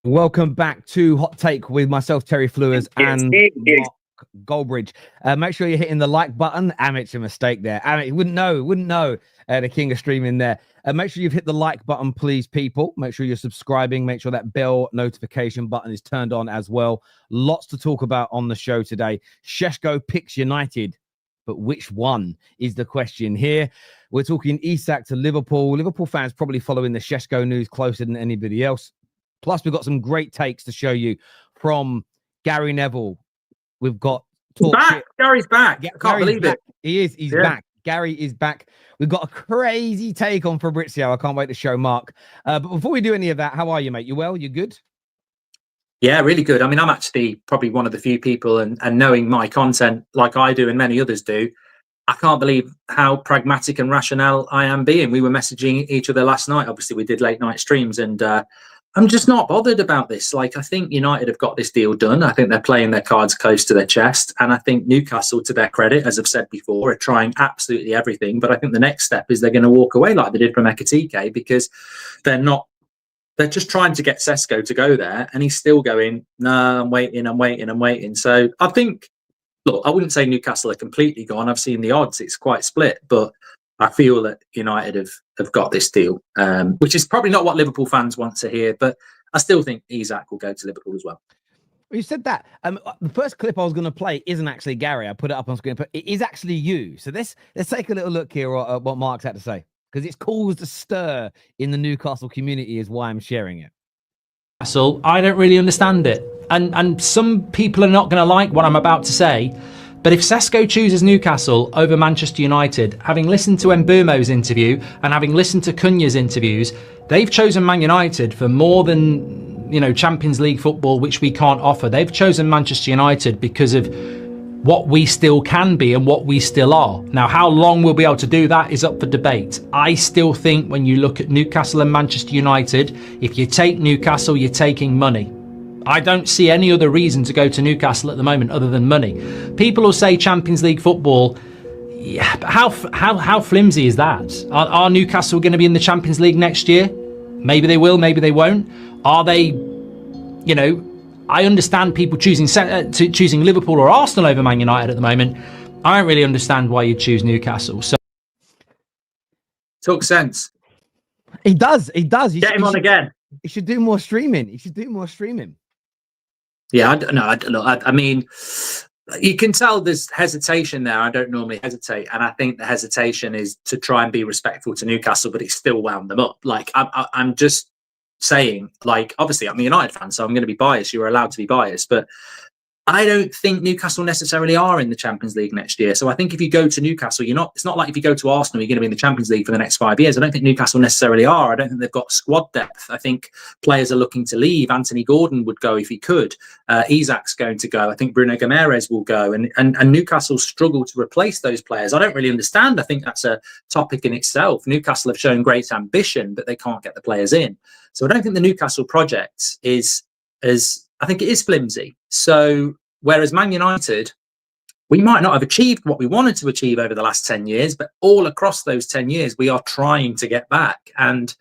Welcome back to Hot Take with myself, Terry Flewers, and Mark Goldbridge. Make sure you're hitting the like button. Amateur mistake there. You wouldn't know. The king of streaming there. Make sure you've hit the like button, please, people. Make sure you're subscribing. Make sure that bell notification button is turned on as well. Lots to talk about on the show today. Sesko picks United, but which one is the question here? We're talking Isak to Liverpool. Liverpool fans probably following the Sesko news closer than anybody else. Plus, we've got some great takes to show you from Gary Neville. We've got back. Gary's back. I can't believe it. He is. He's back. Gary is back. We've got a crazy take on Fabrizio. I can't wait to show Mark. But before we do any of that, how are you, mate? You well? You good? Yeah, really good. I mean, I'm actually probably one of the few people, and knowing my content like I do and many others do, I can't believe how pragmatic and rational I am being. We were messaging each other last night. Obviously, we did late night streams, and I'm just not bothered about this. Like, I think United have got this deal done. I think they're playing their cards close to their chest. And I think Newcastle, to their credit, as I've said before, are trying absolutely everything. But I think the next step is they're going to walk away like they did from Ekitike, because they're just trying to get Sesko to go there. And he's still going, no, I'm waiting. So I think, look, I wouldn't say Newcastle are completely gone. I've seen the odds. It's quite split. But I feel that United have got this deal, which is probably not what Liverpool fans want to hear, but I still think Isak will go to Liverpool as well. You said that. The first clip I was going to play isn't actually Gary. I put it up on screen, but it is actually you. So let's take a little look here at what Mark's had to say, because it's caused a stir in the Newcastle community is why I'm sharing it. So I don't really understand it. And some people are not going to like what I'm about to say. But if Sesko chooses Newcastle over Manchester United, having listened to Mbeumo's interview and having listened to Cunha's interviews, they've chosen Man United for more than, Champions League football, which we can't offer. They've chosen Manchester United because of what we still can be and what we still are. Now, how long we'll be able to do that is up for debate. I still think when you look at Newcastle and Manchester United, if you take Newcastle, you're taking money. I don't see any other reason to go to Newcastle at the moment other than money. People will say Champions League football. Yeah, but how flimsy is that? Are Newcastle going to be in the Champions League next year? Maybe they will, maybe they won't. Are they, I understand people choosing Liverpool or Arsenal over Man United at the moment. I don't really understand why you choose Newcastle. So, talk sense. He does. Get him on again. He should do more streaming. Yeah, I mean, you can tell there's hesitation there. I don't normally hesitate. And I think the hesitation is to try and be respectful to Newcastle, but it still wound them up. Like, I'm just saying, like, obviously I'm a United fan, so I'm going to be biased. You're allowed to be biased. But I don't think Newcastle necessarily are in the Champions League next year. So I think if you go to Newcastle, it's not like if you go to Arsenal, you're going to be in the Champions League for the next 5 years. I don't think Newcastle necessarily are. I don't think they've got squad depth. I think players are looking to leave. Anthony Gordon would go if he could. Isak's going to go. I think Bruno Guimaraes will go. And Newcastle struggle to replace those players. I don't really understand. I think that's a topic in itself. Newcastle have shown great ambition, but they can't get the players in. So I don't think the Newcastle project is I think it is flimsy. So whereas Man United, we might not have achieved what we wanted to achieve over the last 10 years, but all across those 10 years, we are trying to get back. And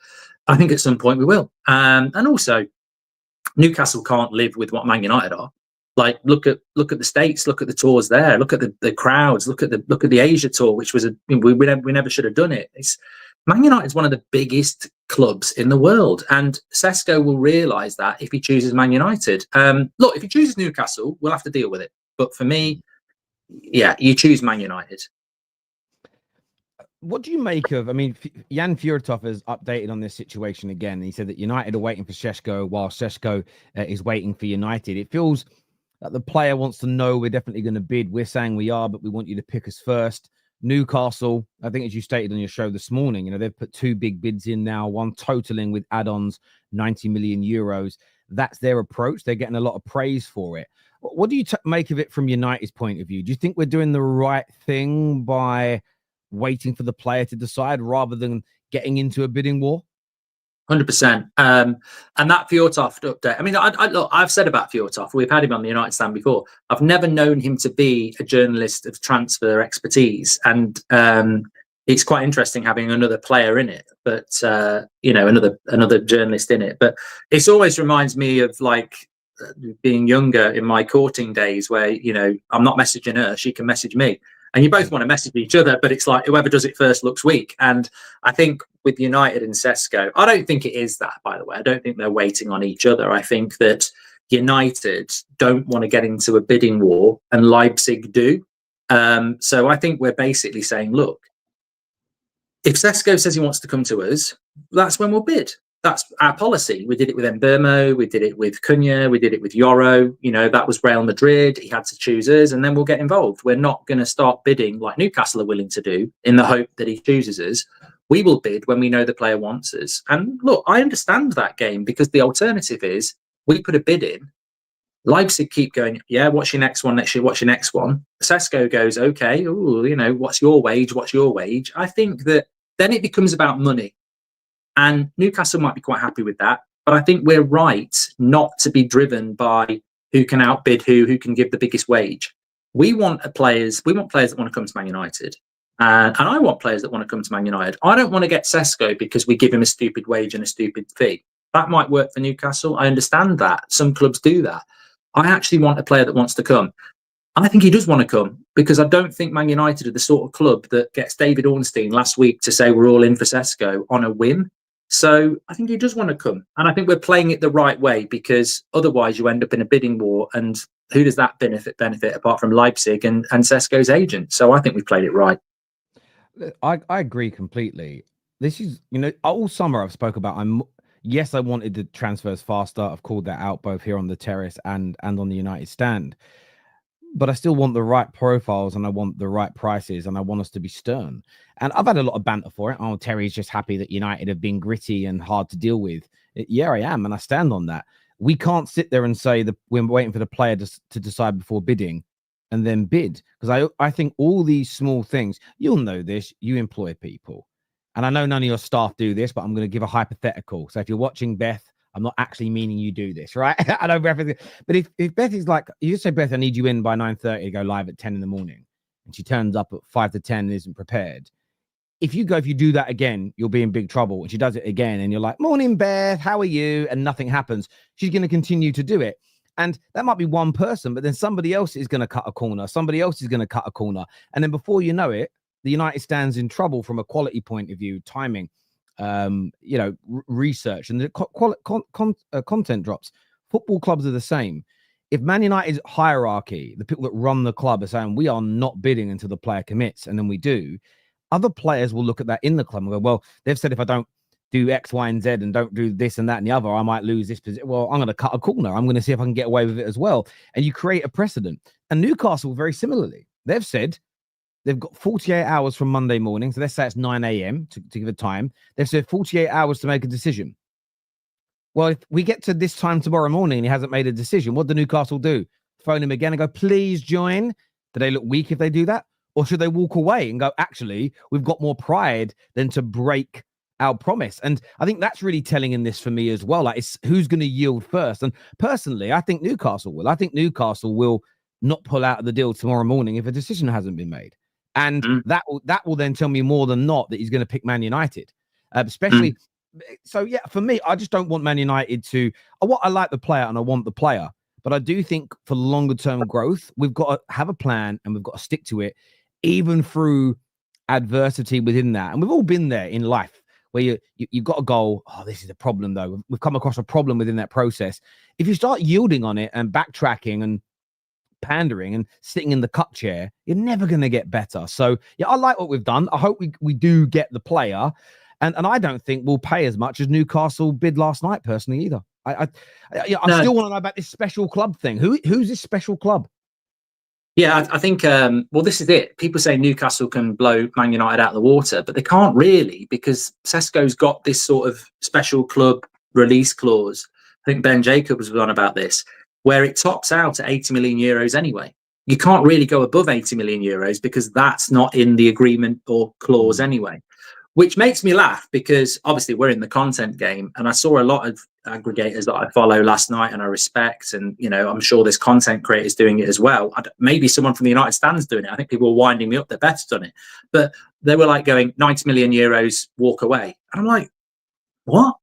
I think at some point we will. And also, Newcastle can't live with what Man United are. Like, look at the States, look at the tours there, look at the crowds, look at the Asia tour, which was we never should have done it. Man United is one of the biggest clubs in the world, and Sesko will realise that if he chooses Man United. Look, if he chooses Newcastle, we'll have to deal with it. But for me, yeah, you choose Man United. What do you make of? I mean, Jan Fjortov has updated on this situation again. He said that United are waiting for Sesko while Sesko is waiting for United. It feels like the player wants to know we're definitely going to bid. We're saying we are, but we want you to pick us first. Newcastle, I think, as you stated on your show this morning, they've put 2 big bids in now, one totaling with add-ons 90 million euros. That's their approach. They're getting a lot of praise for it. What do you make of it from United's point of view? Do you think we're doing the right thing by waiting for the player to decide rather than getting into a bidding war? 100%. And that Fjortov update, I mean, look, I've said about Fjortov, we've had him on the United stand before. I've never known him to be a journalist of transfer expertise. And it's quite interesting having another player in it, but you know, another journalist in it. But it always reminds me of like being younger in my courting days, where, you know, I'm not messaging her, she can message me, and you both want to message each other, but it's like whoever does it first looks weak. And I think with United and Sesko, I don't think it is that, by the way. I don't think they're waiting on each other. I think that United don't want to get into a bidding war, and Leipzig do. So I think we're basically saying, look, if Sesko says he wants to come to us, that's when we'll bid. That's our policy. We did it with Mbeumo, we did it with Cunha, we did it with Yoro. You know, that was Real Madrid. He had to choose us, and then we'll get involved. We're not going to start bidding like Newcastle are willing to do in the hope that he chooses us. We will bid when we know the player wants us. And look, I understand that game, because the alternative is we put a bid in. Leipzig keep going, yeah, what's your next one next year? What's your next one? Sesko goes, okay, ooh, you know, what's your wage? What's your wage? I think that then it becomes about money. And Newcastle might be quite happy with that. But I think we're right not to be driven by who can outbid who can give the biggest wage. We want players that want to come to Man United. And I want players that want to come to Man United. I don't want to get Sesko because we give him a stupid wage and a stupid fee. That might work for Newcastle. I understand that. Some clubs do that. I actually want a player that wants to come. I think he does want to come, because I don't think Man United are the sort of club that gets David Ornstein last week to say we're all in for Sesko on a whim. So I think he does want to come. And I think we're playing it the right way, because otherwise you end up in a bidding war. And who does that benefit apart from Leipzig and Sesko's agent? So I think we played it right. I agree completely. This is, you know, all summer I've spoke about, yes, I wanted the transfers faster. I've called that out both here on the terrace and on the United stand. But I still want the right profiles, and I want the right prices, and I want us to be stern. And I've had a lot of banter for it. Oh, Terry's just happy that United have been gritty and hard to deal with. Yeah, I am, and I stand on that. We can't sit there and say that we're waiting for the player to decide before bidding and then bid. Because I think all these small things, you'll know this, you employ people. And I know none of your staff do this, but I'm going to give a hypothetical. So if you're watching, Beth, I'm not actually meaning you do this, right? I know Beth is, but if Beth is like, you just say, Beth, I need you in by 9:30 to go live at 10 in the morning, and she turns up at 5 to 10 and isn't prepared. If you do that again, you'll be in big trouble. And she does it again, and you're like, morning, Beth, how are you? And nothing happens. She's going to continue to do it. And that might be one person, but then somebody else is going to cut a corner. Somebody else is going to cut a corner. And then before you know it, the United stands in trouble from a quality point of view, timing, you know, research, and the content drops. Football clubs are the same. If Man United's hierarchy, the people that run the club, are saying we are not bidding until the player commits, and then we do, other players will look at that in the club and go, well, they've said if I don't do X, Y, and Z and don't do this and that and the other, I might lose this position. Well, I'm going to cut a corner. I'm going to see if I can get away with it as well. And you create a precedent. And Newcastle, very similarly, they've said they've got 48 hours from Monday morning. So let's say it's 9 a.m. to give a time. They've said 48 hours to make a decision. Well, if we get to this time tomorrow morning and he hasn't made a decision, what do Newcastle do? Phone him again and go, please join? Do they look weak if they do that? Or should they walk away and go, actually, we've got more pride than to break our promise? And I think that's really telling in this for me as well. Like, it's who's going to yield first. And personally, I think Newcastle will. I think Newcastle will not pull out of the deal tomorrow morning if a decision hasn't been made. And that will then tell me more than not that he's going to pick Man United, especially. So, yeah, for me, I just don't want Man United to. I like the player and I want the player. But I do think for longer term growth, we've got to have a plan and we've got to stick to it, even through adversity within that. And we've all been there in life where you've got a goal. Oh, this is a problem, though. We've come across a problem within that process. If you start yielding on it and backtracking and pandering and sitting in the cut chair, you're never going to get better. So, yeah, I like what we've done. I hope we do get the player. And I don't think we'll pay as much as Newcastle bid last night, personally, either. I still want to know about this special club thing. Who's this special club? Yeah, I think, well, this is it. People say Newcastle can blow Man United out of the water, but they can't really, because Sesko's got this sort of special club release clause. I think Ben Jacobs was on about this, where it tops out at 80 million euros anyway. You can't really go above 80 million euros because that's not in the agreement or clause anyway. which makes me laugh because obviously we're in the content game, and I saw a lot of aggregators that I follow last night and I respect, and I'm sure there's content creators doing it as well. Maybe someone from the United Stand's doing it. I think people were winding me up that Bet's done it, but they were like going 90 million euros, walk away, and I'm like, what?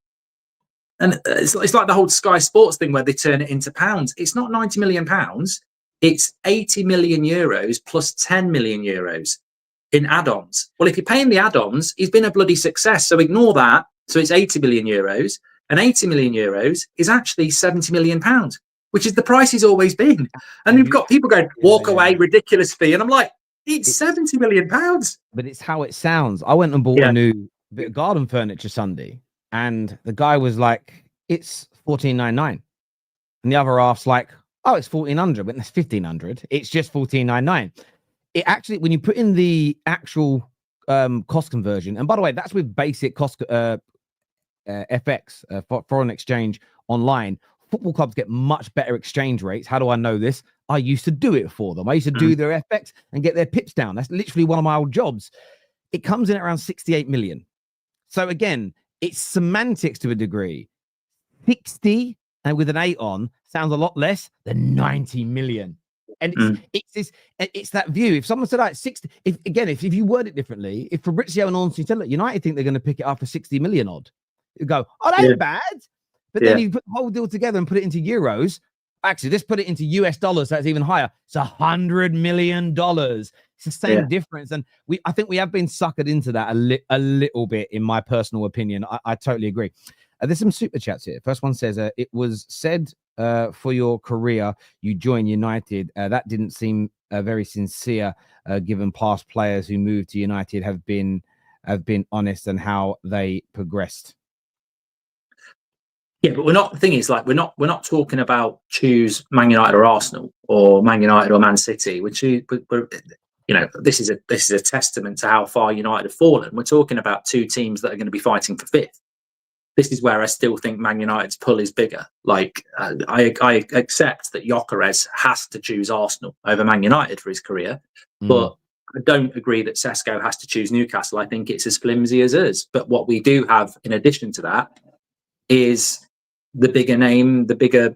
And it's like the whole Sky Sports thing where they turn it into pounds. It's not 90 million pounds. It's 80 million euros plus 10 million euros in add-ons. Well, if you're paying the add-ons, he's been a bloody success. So ignore that. So it's 80 million euros. And 80 million euros is actually 70 million pounds, which is the price he's always been. And you've got people going, walk away, ridiculous fee. And I'm like, it's 70 million pounds. But it's how it sounds. I went and bought a new bit of garden furniture Sunday. And the guy was like, it's $14.99. And the other half's like, oh, it's $1,400, but that's $1,500. It's just $14.99. It actually, when you put in the actual cost conversion, and by the way, that's with basic cost FX, foreign exchange online. Football clubs get much better exchange rates. How do I know this? I used to do it for them. I used to do their FX and get their pips down. That's literally one of my old jobs. It comes in at around 68 million. So again, it's semantics to a degree. 60 and with an 8 on sounds a lot less than 90 million. And it's that view. If someone said, like 60, if you word it differently, if Fabrizio and Ornstein said, look, United think they're going to pick it up for 60 million odd, you go, oh, that ain't bad. But then you put the whole deal together and put it into euros. Actually, let's put it into US dollars. That's even higher. It's $100 million. It's the same difference. And I think we have been suckered into that a little bit, in my personal opinion. I totally agree. There's some super chats here. First one says, it was said for your career, you joined United. That didn't seem very sincere, given past players who moved to United have been honest and how they progressed. Yeah, but the thing is, like, we're not talking about choose Man United or Arsenal or Man United or Man City, which this is a testament to how far United have fallen. We're talking about two teams that are going to be fighting for fifth. This is where I still think Man United's pull is bigger. Like, I accept that Gyökeres has to choose Arsenal over Man United for his career, but I don't agree that Sesko has to choose Newcastle. I think it's as flimsy as us. But what we do have in addition to that is the bigger name, the bigger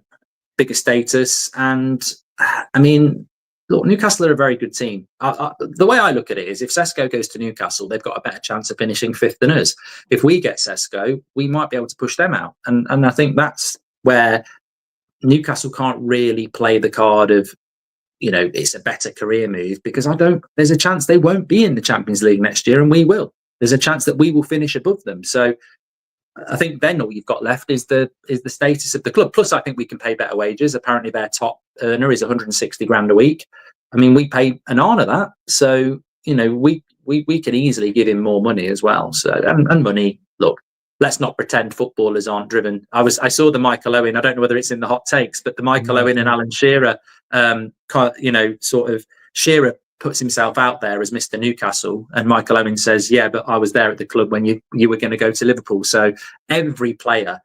status. And I mean, look, Newcastle are a very good team. The way I look at it is, if Sesko goes to Newcastle, they've got a better chance of finishing fifth than us. If we get Sesko, we might be able to push them out. And I think that's where Newcastle can't really play the card of, it's a better career move, because there's a chance they won't be in the Champions League next year and we will. There's a chance that we will finish above them. So I think then all you've got left is the status of the club. Plus, I think we can pay better wages. Apparently, their top earner is 160 grand a week. I mean, we pay an hour of that, so we can easily give him more money as well. So and money. Look, let's not pretend footballers aren't driven. I saw the Michael Owen. I don't know whether it's in the hot takes, but the Michael Owen and Alan Shearer, Shearer puts himself out there as Mr. Newcastle, and Michael Owen says, yeah, but I was there at the club when you were going to go to Liverpool. So every player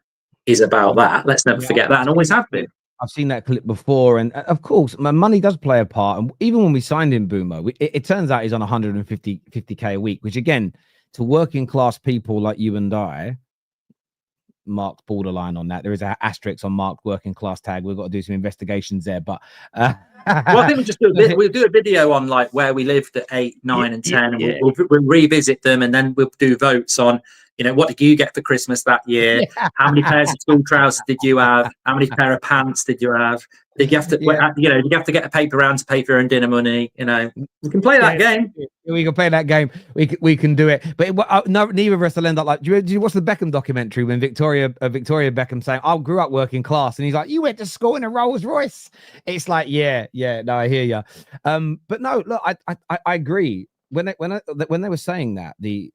is about that. Let's never forget that, and always have been. I've seen that clip before, and of course, my money does play a part. And even when we signed in Boomo, it turns out he's on 50K a week, which again, to working class people like you and I, Mark's borderline on that. There is an asterisk on Mark's working class tag. We've got to do some investigations there, but well, I think we'll do a video on like where we lived at 8, 9, and 10, and we'll revisit them, and then we'll do votes on, what did you get for Christmas that year? How many pairs of school trousers did you have? How many pair of pants did you have? Did you have to, did you have to get a paper round to pay for your own dinner money? We can play that game. We can play that game. We can do it. But no, neither of us will end up like. Do you watch the Beckham documentary when Victoria Beckham saying, "I grew up working class," and he's like, "You went to school in a Rolls Royce." It's like, yeah. No, I hear you. But no, look, I agree. When they were saying that, the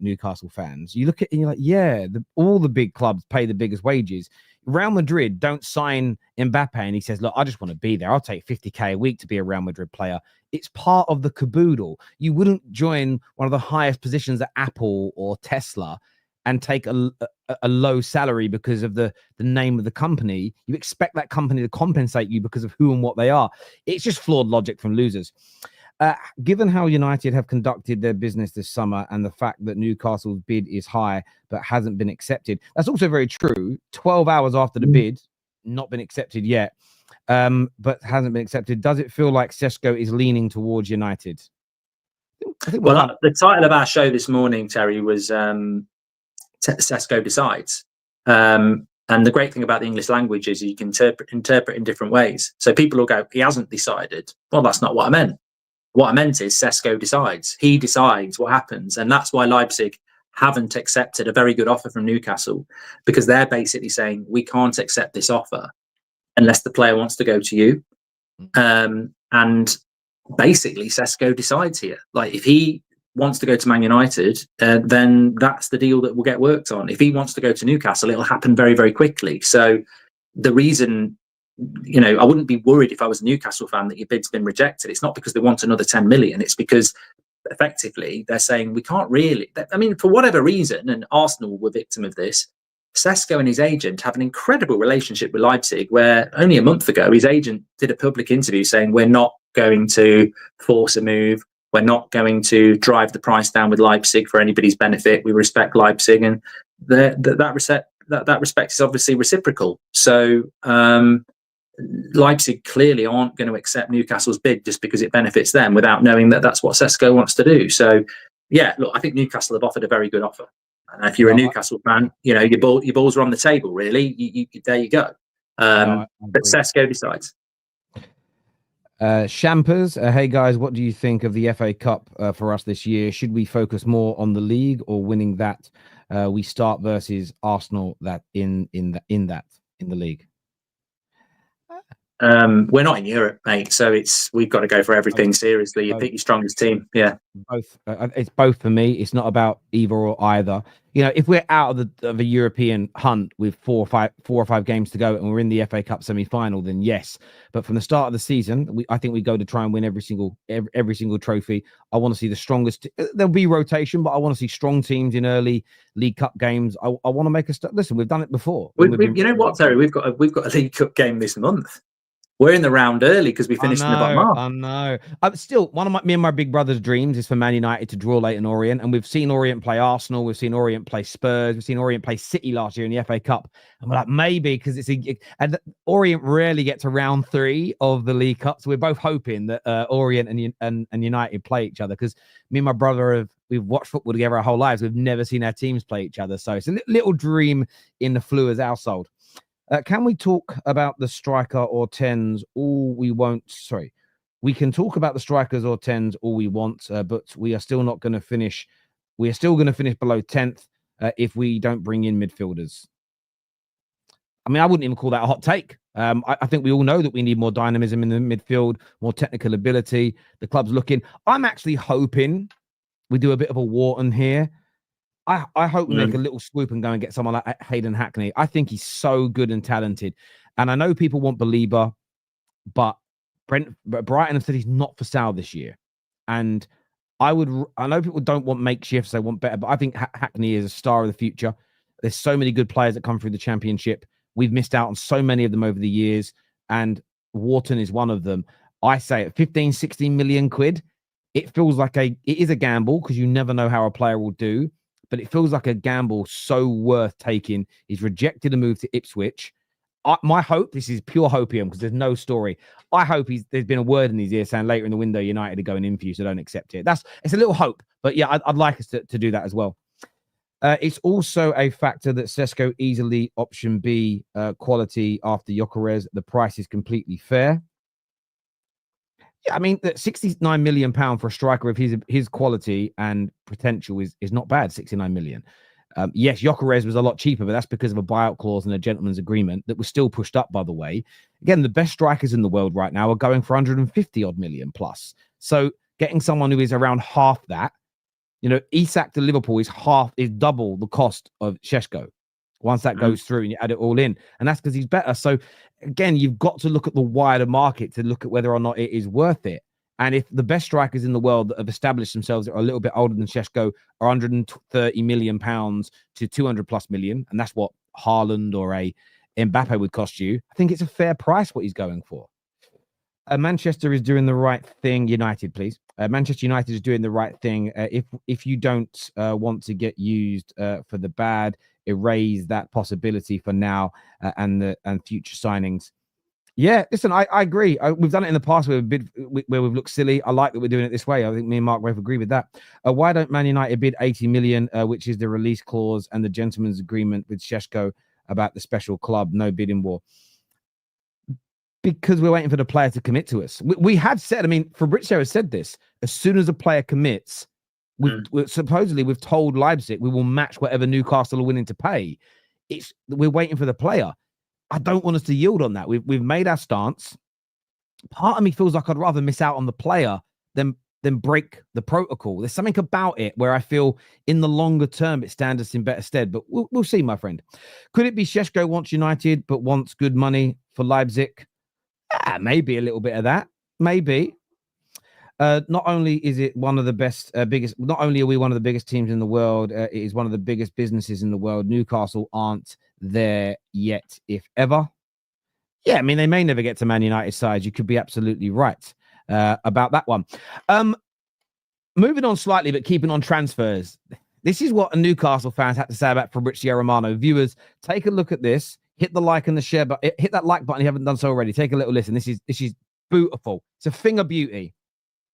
Newcastle fans, you look at it and you're like, yeah, all the big clubs pay the biggest wages. Real Madrid don't sign Mbappe, and he says, look, I just want to be there. I'll take 50K a week to be a Real Madrid player. It's part of the caboodle. You wouldn't join one of the highest positions at Apple or Tesla and take a low salary because of the name of the company. You expect that company to compensate you because of who and what they are. It's just flawed logic from losers. Given how United have conducted their business this summer and the fact that Newcastle's bid is high but hasn't been accepted, that's also very true. 12 hours after the bid, not been accepted yet, but hasn't been accepted. Does it feel like Sesko is leaning towards United? Well, the title of our show this morning, Terry, was Sesko Decides. And the great thing about the English language is you can interpret in different ways. So people will go, he hasn't decided. Well, that's not what I meant. What I meant is Sesko decides. He decides what happens. And that's why Leipzig haven't accepted a very good offer from Newcastle, because they're basically saying, we can't accept this offer unless the player wants to go to you. And basically, Sesko decides here. Like, if he wants to go to Man United, then that's the deal that will get worked on. If he wants to go to Newcastle, it'll happen very, very quickly. So the reason, you know, I wouldn't be worried if I was a Newcastle fan that your bid's been rejected. It's not because they want another 10 million. It's because effectively they're saying we can't really. I mean, for whatever reason, and Arsenal were victim of this, Sesko and his agent have an incredible relationship with Leipzig, where only a month ago his agent did a public interview saying, we're not going to force a move. We're not going to drive the price down with Leipzig for anybody's benefit. We respect Leipzig, and that respect is obviously reciprocal. So Leipzig clearly aren't going to accept Newcastle's bid just because it benefits them, without knowing that that's what Sesko wants to do. So, yeah, look, I think Newcastle have offered a very good offer. And if you're a Newcastle fan, you know, your balls are on the table, really. There you go. But Sesko decides. Shampers, hey guys, what do you think of the FA Cup for us this year? Should we focus more on the league or winning that? We start versus Arsenal that in the league. We're not in Europe, mate, so we've got to go for everything seriously. You pick your strongest team. Yeah, both. It's both for me. It's not about either or either. You know, if we're out of a European hunt with 4 or 5 games to go and we're in the FA Cup semi-final, then yes. But from the start of the season, I think we go to try and win every single trophy. I want to see the strongest. There'll be rotation, but I want to see strong teams in early League Cup games. I want to make a start. Listen, we've done it before. You know what, Terry? We've got a League Cup game this month. We're in the round early because we finished in the bottom half. I know. Still, one of me and my big brother's dreams is for Man United to draw Leyton Orient. And we've seen Orient play Arsenal. We've seen Orient play Spurs. We've seen Orient play City last year in the FA Cup. And we're like, maybe, because and Orient rarely get to round 3 of the League Cup. So we're both hoping that Orient and United play each other, because me and my brother we've watched football together our whole lives. We've never seen our teams play each other. So it's a little dream in the Fleurs household. Can we talk about the striker or 10s all we want? Sorry, we can talk about the strikers or 10s all we want, but we are still not going to finish. We are still going to finish below 10th if we don't bring in midfielders. I mean, I wouldn't even call that a hot take. I think we all know that we need more dynamism in the midfield, more technical ability. The club's looking. I'm actually hoping we do a bit of a Wharton here. I hope we make a little swoop and go and get someone like Hayden Hackney. I think he's so good and talented. And I know people want Belieber, but Brighton have said he's not for sale this year. And I know people don't want makeshifts, they want better, but I think Hackney is a star of the future. There's so many good players that come through the Championship. We've missed out on so many of them over the years, and Wharton is one of them. I say at 15, 16 million quid, it feels like it is a gamble, because you never know how a player will do. But it feels like a gamble so worth taking. He's rejected a move to Ipswich. My hope, this is pure hopium because there's no story. I hope there's been a word in his ear saying later in the window United are going in for you, so don't accept it. It's a little hope. But yeah, I'd like us to do that as well. It's also a factor that Sesko easily option B quality after Gyökeres. The price is completely fair. Yeah, I mean, £69 million for a striker of his quality and potential is not bad. 69 million. Yes, Gyökeres was a lot cheaper, but that's because of a buyout clause and a gentleman's agreement that was still pushed up, by the way. Again, the best strikers in the world right now are going for 150 odd million plus. So getting someone who is around half that, you know, Isak to Liverpool is double the cost of Sesko once that goes through and you add it all in. And that's because he's better. So again, you've got to look at the wider market to look at whether or not it is worth it. And if the best strikers in the world that have established themselves that are a little bit older than Sesko are 130 million pounds to 200 plus million, and that's what Haaland or a Mbappe would cost you, I think it's a fair price what he's going for. Manchester is doing the right thing. United, please. Manchester United is doing the right thing. If you don't want to get used for the bad, erase that possibility for now and future signings. Yeah, listen, I agree. We've done it in the past where we've looked silly. I like that we're doing it this way. I think me and Mark both agree with that. Why don't Man United bid 80 million, which is the release clause and the gentleman's agreement with Sesko about the special club, no bidding war? Because we're waiting for the player to commit to us. We had said, I mean, Fabrizio has said this, as soon as a player commits, we've told Leipzig we will match whatever Newcastle are willing to pay. We're waiting for the player. I don't want us to yield on that. We've made our stance. Part of me feels like I'd rather miss out on the player than break the protocol. There's something about it where I feel in the longer term it stands us in better stead. But we'll see, my friend. Could it be Sesko wants United but wants good money for Leipzig? Maybe a little bit of that. Maybe. Not only is it one of the biggest. Not only are we one of the biggest teams in the world, it is one of the biggest businesses in the world. Newcastle aren't there yet, if ever. Yeah, I mean, they may never get to Man United size. You could be absolutely right about that one. Moving on slightly, but keeping on transfers. This is what Newcastle fans had to say about Fabrizio Romano. Viewers, take a look at this. Hit the like and the share button. Hit that like button if you haven't done so already. Take a little listen. This is beautiful. It's a thing of beauty.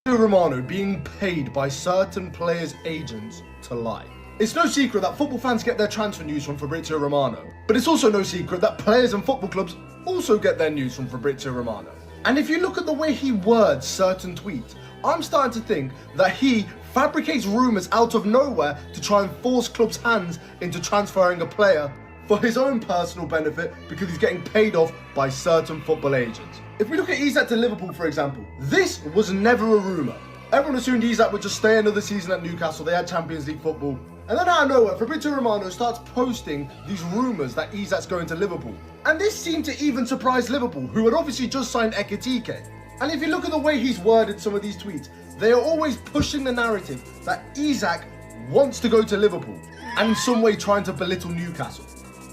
Romano being paid by certain players' agents to lie. It's no secret that football fans get their transfer news from Fabrizio Romano, but it's also no secret that players and football clubs also get their news from Fabrizio Romano. And if you look at the way he words certain tweets, I'm starting to think that he fabricates rumours out of nowhere to try and force clubs' hands into transferring a player for his own personal benefit because he's getting paid off by certain football agents. If we look at Isak to Liverpool, for example, this was never a rumour. Everyone assumed Isak would just stay another season at Newcastle. They had Champions League football. And then out of nowhere, Fabrizio Romano starts posting these rumours that Isak's going to Liverpool. And this seemed to even surprise Liverpool, who had obviously just signed Ekitike. And if you look at the way he's worded some of these tweets, they are always pushing the narrative that Isak wants to go to Liverpool and in some way trying to belittle Newcastle.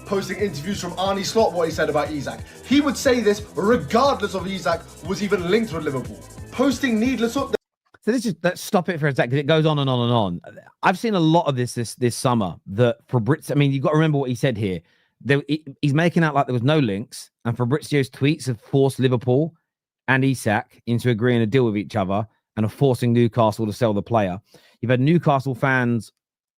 Posting interviews from Arne Slot, what he said about Isak. He would say this regardless of Isak was even linked with Liverpool. Posting needless updates. So let's stop it for a second. It goes on and on and on. I've seen a lot of this summer. That Fabrizio, I mean, you've got to remember what he said here. He's making out like there was no links, and Fabrizio's tweets have forced Liverpool and Isak into agreeing a deal with each other and are forcing Newcastle to sell the player. You've had Newcastle fans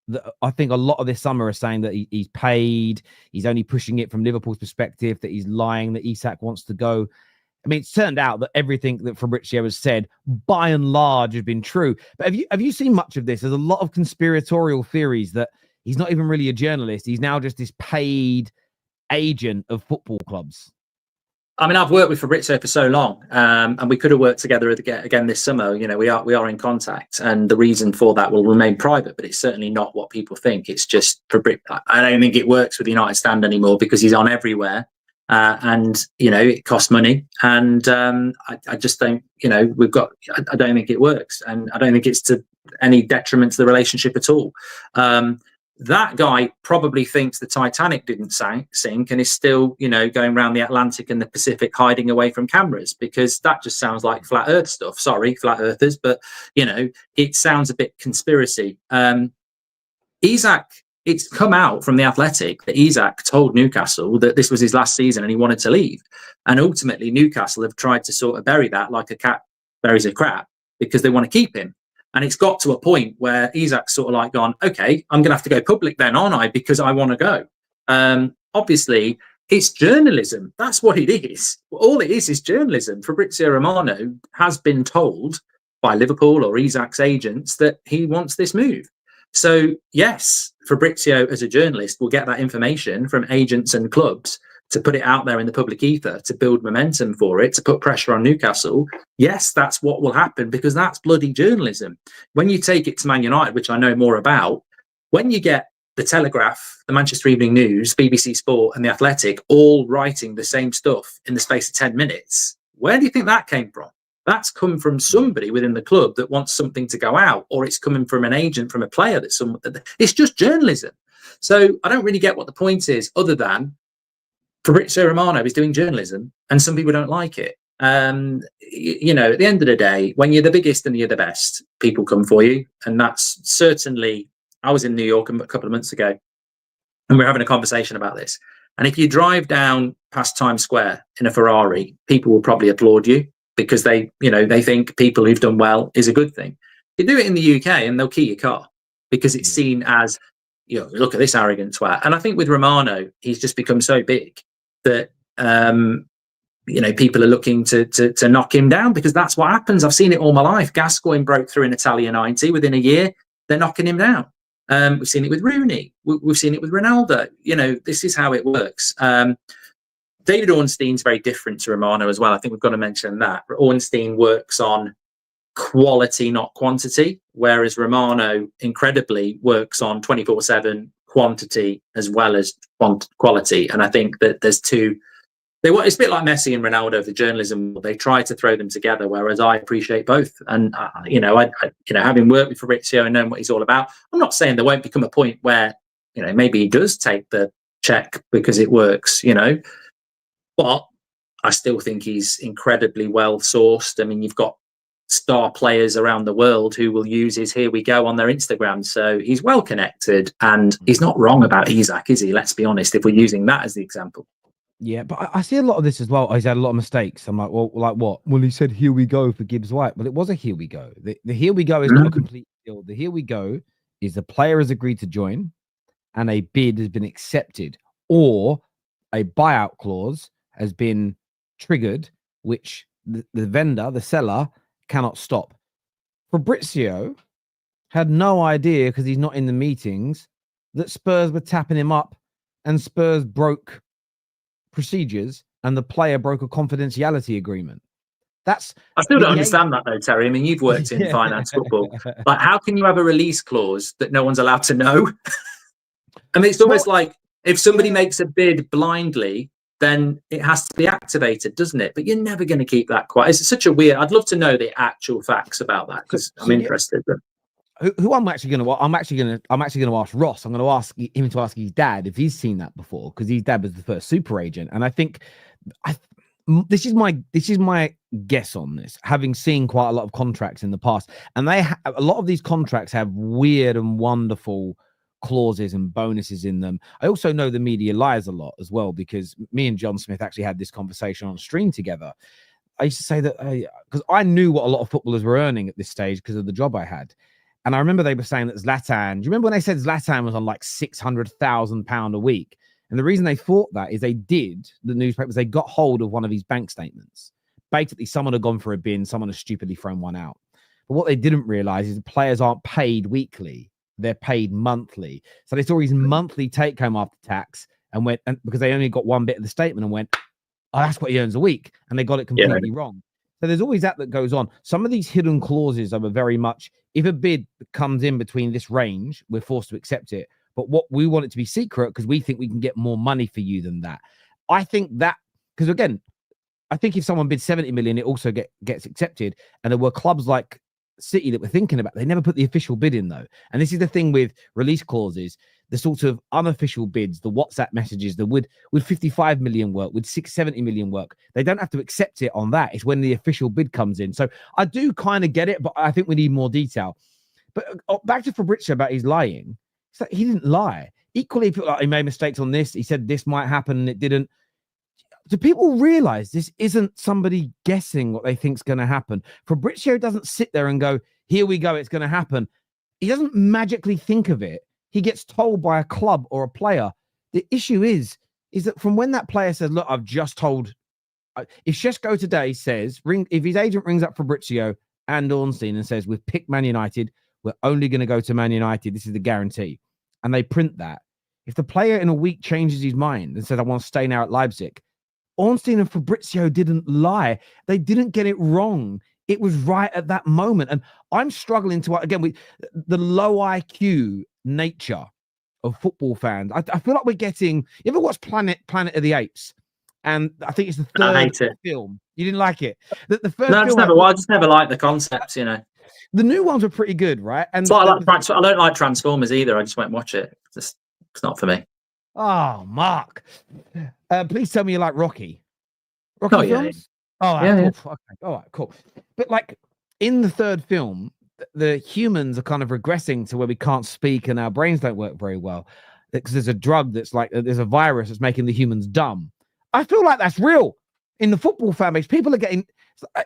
that I think a lot of this summer are saying that he's paid. He's only pushing it from Liverpool's perspective, that he's lying, that Isak wants to go. I mean, it's turned out that everything that Fabrizio has said, by and large, has been true. But have you seen much of this? There's a lot of conspiratorial theories that he's not even really a journalist. He's now just this paid agent of football clubs. I mean, I've worked with Fabrizio for so long, and we could have worked together again this summer. You know, we are in contact, and the reason for that will remain private. But it's certainly not what people think. It's just I don't think it works with the United stand anymore because he's on everywhere. And you know it costs money, and I just don't. You know, I don't think it works, and I don't think it's to any detriment to the relationship at all. That guy probably thinks the Titanic didn't sink, and is still, you know, going around the Atlantic and the Pacific, hiding away from cameras, because that just sounds like flat Earth stuff. Sorry, flat Earthers, but you know, it sounds a bit conspiracy. Isak. It's come out from the Athletic that Isak told Newcastle that this was his last season and he wanted to leave. And ultimately, Newcastle have tried to sort of bury that like a cat buries a crap because they want to keep him. And it's got to a point where Isak's sort of like gone, okay, I'm going to have to go public then, aren't I? Because I want to go. Obviously, it's journalism. That's what it is. All it is journalism. Fabrizio Romano has been told by Liverpool or Isak's agents that he wants this move. So, yes, Fabrizio, as a journalist, will get that information from agents and clubs to put it out there in the public ether, to build momentum for it, to put pressure on Newcastle. Yes, that's what will happen because that's bloody journalism. When you take it to Man United, which I know more about, when you get the Telegraph, the Manchester Evening News, BBC Sport and the Athletic all writing the same stuff in the space of 10 minutes, where do you think that came from? That's come from somebody within the club that wants something to go out, or it's coming from an agent, from a player it's just journalism. So I don't really get what the point is, other than Fabrizio Romano is doing journalism and some people don't like it. You know, at the end of the day, when you're the biggest and you're the best, people come for you. And that's certainly, I was in New York a couple of months ago and we we're having a conversation about this. And if you drive down past Times Square in a Ferrari, people will probably applaud you because they, you know, they think people who've done well is a good thing. You do it in the UK and they'll key your car because it's seen as, you know, look at this arrogant twat. And I think with Romano, he's just become so big that, you know, people are looking to knock him down because that's what happens. I've seen it all my life. Gascoigne broke through in Italia 90 within a year. They're knocking him down. We've seen it with Rooney. We've seen it with Ronaldo. You know, this is how it works. David Ornstein's very different to Romano as well. I think we've got to mention that. Ornstein works on quality, not quantity, whereas Romano incredibly works on 24/7 quantity as well as quality. And I think that there's two. It's a bit like Messi and Ronaldo, the journalism. They try to throw them together, whereas I appreciate both. And you know, having worked with Fabrizio and knowing what he's all about, I'm not saying there won't become a point where, you know, maybe he does take the check because it works, you know, but I still think he's incredibly well sourced. I mean, you've got star players around the world who will use his "here we go" on their Instagram, so he's well connected, and he's not wrong about Isak, is he? Let's be honest, if we're using that as the example. Yeah, but I see a lot of this as well. He's had a lot of mistakes. I'm like, well, like what? Well, he said "here we go" for Gibbs White. Well, it was a "here we go." The "here we go" is not a complete deal. The "here we go" is the player has agreed to join and a bid has been accepted, or a buyout clause has been triggered, which the vendor, the seller, cannot stop. Fabrizio had no idea, because he's not in the meetings, that Spurs were tapping him up and Spurs broke procedures and the player broke a confidentiality agreement. I still don't understand that though, Terry. I mean, you've worked in finance football. Like, how can you have a release clause that no one's allowed to know? I mean, it's almost like if somebody makes a bid blindly, then it has to be activated, doesn't it? But you're never going to keep that quiet. It's such a weird. I'd love to know the actual facts about that because I'm interested. But who I'm actually going to ask Ross. I'm going to ask him to ask his dad if he's seen that before, because his dad was the first super agent. And I think this is my guess on this, having seen quite a lot of contracts in the past, and a lot of these contracts have weird and wonderful clauses and bonuses in them. I also know the media lies a lot as well, because me and John Smith actually had this conversation on stream together. I used to say that because I knew what a lot of footballers were earning at this stage because of the job I had. And I remember they were saying that Zlatan, do you remember when they said Zlatan was on like £600,000 a week? And the reason they thought that is the newspapers, they got hold of one of his bank statements. Basically, someone had gone for a bin, someone had stupidly thrown one out. But what they didn't realize is the players aren't paid weekly. They're paid monthly. So they saw his monthly take home after tax and went, and because they only got one bit of the statement and went, oh, that's what he earns a week. And they got it completely wrong. So there's always that goes on. Some of these hidden clauses are very much, if a bid comes in between this range, we're forced to accept it. But what we want it to be secret because we think we can get more money for you than that. I think that, because again, I think if someone bid 70 million, it also gets accepted. And there were clubs like City that were thinking about, they never put the official bid in though. And this is the thing with release clauses, the sort of unofficial bids, the WhatsApp messages, the would 55 million work, would 670 million work. They don't have to accept it on that. It's when the official bid comes in. So I do kind of get it, but I think we need more detail. But back to Fabrizio about his lying. It's like he didn't lie. Equally, people like he made mistakes on this. He said this might happen and it didn't. Do people realize this isn't somebody guessing what they think's going to happen? Fabrizio doesn't sit there and go, here we go, it's going to happen. He doesn't magically think of it. He gets told by a club or a player. The issue is that from when that player says, look, I've just told, if Sesko today says, if his agent rings up Fabrizio and Ornstein and says, we've picked Man United, we're only going to go to Man United, this is the guarantee, and they print that. If the player in a week changes his mind and says, I want to stay now at Leipzig, Ornstein and Fabrizio didn't lie. They didn't get it wrong. It was right at that moment. And I'm struggling to, again, with the low IQ nature of football fans. I feel like we're getting, you ever watch Planet of the Apes? And I think it's the third film. You didn't like it? The first no, I just never liked the concepts, you know. The new ones were pretty good, right? And I don't like Transformers either. I just won't watch it. It's not for me. Oh, Mark. Please tell me you like Rocky. Rocky films? All right, Yeah, cool. Okay, all right, cool. But like in the third film, the humans are kind of regressing to where we can't speak and our brains don't work very well because there's a drug that's like there's a virus that's making the humans dumb. I feel like that's real in the football fan base. People are getting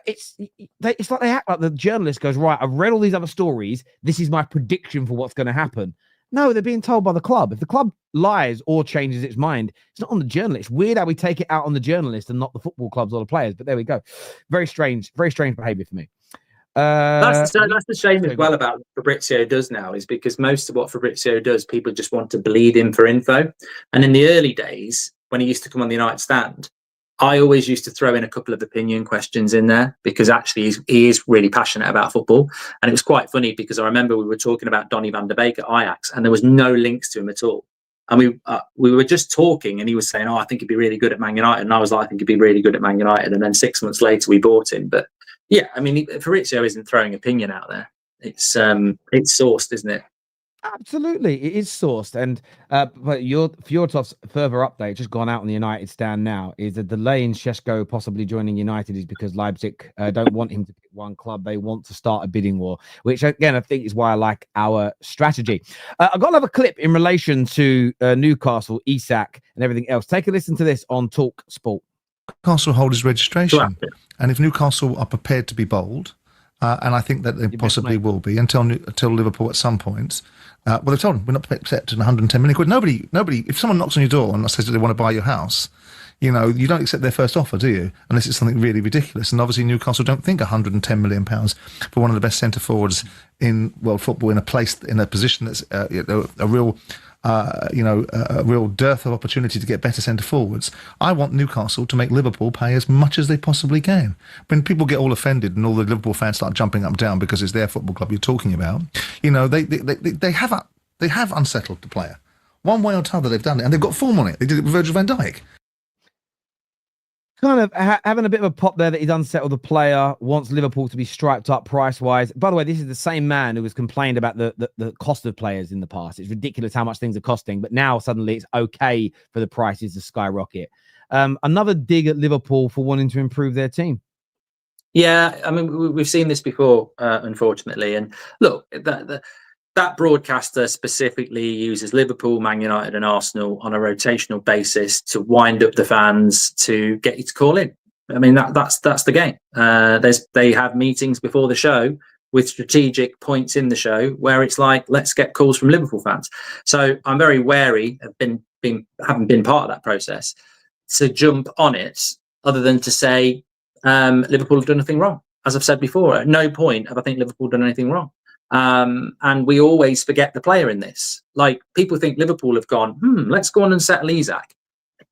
it's like they act like the journalist goes, right, I've read all these other stories. This is my prediction for what's going to happen. No, they're being told by the club. If the club lies or changes its mind, it's not on the journalist. It's weird how we take it out on the journalist and not the football clubs or the players. But there we go. Very strange behavior for me. that's the shame as well about what Fabrizio does now, is because most of what Fabrizio does, people just want to bleed him for info. And in the early days, when he used to come on the United Stand, I always used to throw in a couple of opinion questions in there because actually he is really passionate about football. And it was quite funny because I remember we were talking about Donny van de Beek at Ajax and there was no links to him at all. And we were just talking and he was saying, oh, I think he'd be really good at Man United. And I was like, I think he'd be really good at Man United. And then 6 months later, we bought him. But yeah, I mean, Fabrizio isn't throwing opinion out there. It's sourced, isn't it? Absolutely, it is sourced. And but Fjordtov's further update, just gone out on the United Stand now, is the delay in Sesko possibly joining United is because Leipzig don't want him to pick one club. They want to start a bidding war, which again I think is why I like our strategy. I've got another clip in relation to Newcastle, Isak, and everything else. Take a listen to this on Talk Sport. Newcastle hold his registration, and if Newcastle are prepared to be bold, and I think that they possibly will be until Liverpool at some point. Well, they've told them we're not accepting 110 million quid. Nobody. If someone knocks on your door and says that they want to buy your house, you don't accept their first offer, do you? Unless it's something really ridiculous. And obviously Newcastle don't think 110 million pounds for one of the best centre forwards in world football in a position that's a real dearth of opportunity to get better centre forwards. I want Newcastle to make Liverpool pay as much as they possibly can. When people get all offended and all the Liverpool fans start jumping up and down because it's their football club you're talking about, they have unsettled the player. One way or another, they've done it, and they've got form on it. They did it with Virgil van Dijk. Kind of having a bit of a pop there that he's unsettled the player, wants Liverpool to be striped up price-wise. By the way, this is the same man who has complained about the cost of players in the past. It's ridiculous how much things are costing, but now suddenly it's okay for the prices to skyrocket. Another dig at Liverpool for wanting to improve their team. Yeah, I mean, we've seen this before, unfortunately. And look, that broadcaster specifically uses Liverpool, Man United and Arsenal on a rotational basis to wind up the fans to get you to call in. I mean, that's the game. They have meetings before the show with strategic points in the show where it's like, let's get calls from Liverpool fans. So I'm very wary of having been part of that process to jump on it other than to say Liverpool have done nothing wrong. As I've said before, at no point have I think Liverpool done anything wrong. And we always forget the player in this. Like, people think Liverpool have gone, let's go on and settle Isak.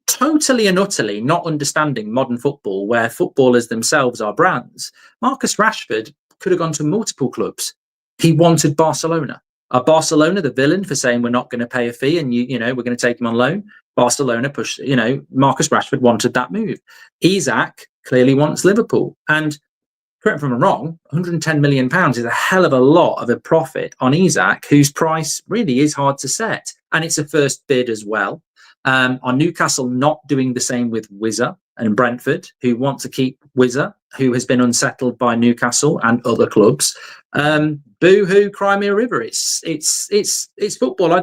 Totally and utterly not understanding modern football, where footballers themselves are brands. Marcus Rashford could have gone to multiple clubs. He wanted Barcelona. Are Barcelona the villain for saying we're not going to pay a fee and we're going to take him on loan? Barcelona pushed, Marcus Rashford wanted that move. Isak clearly wants Liverpool. And correct me if I'm wrong, £110 million is a hell of a lot of a profit on Isak, whose price really is hard to set. And it's a first bid as well. On Newcastle not doing the same with Wizza and Brentford, who want to keep Wizza, who has been unsettled by Newcastle and other clubs. Boo-hoo, Crimea River. It's football.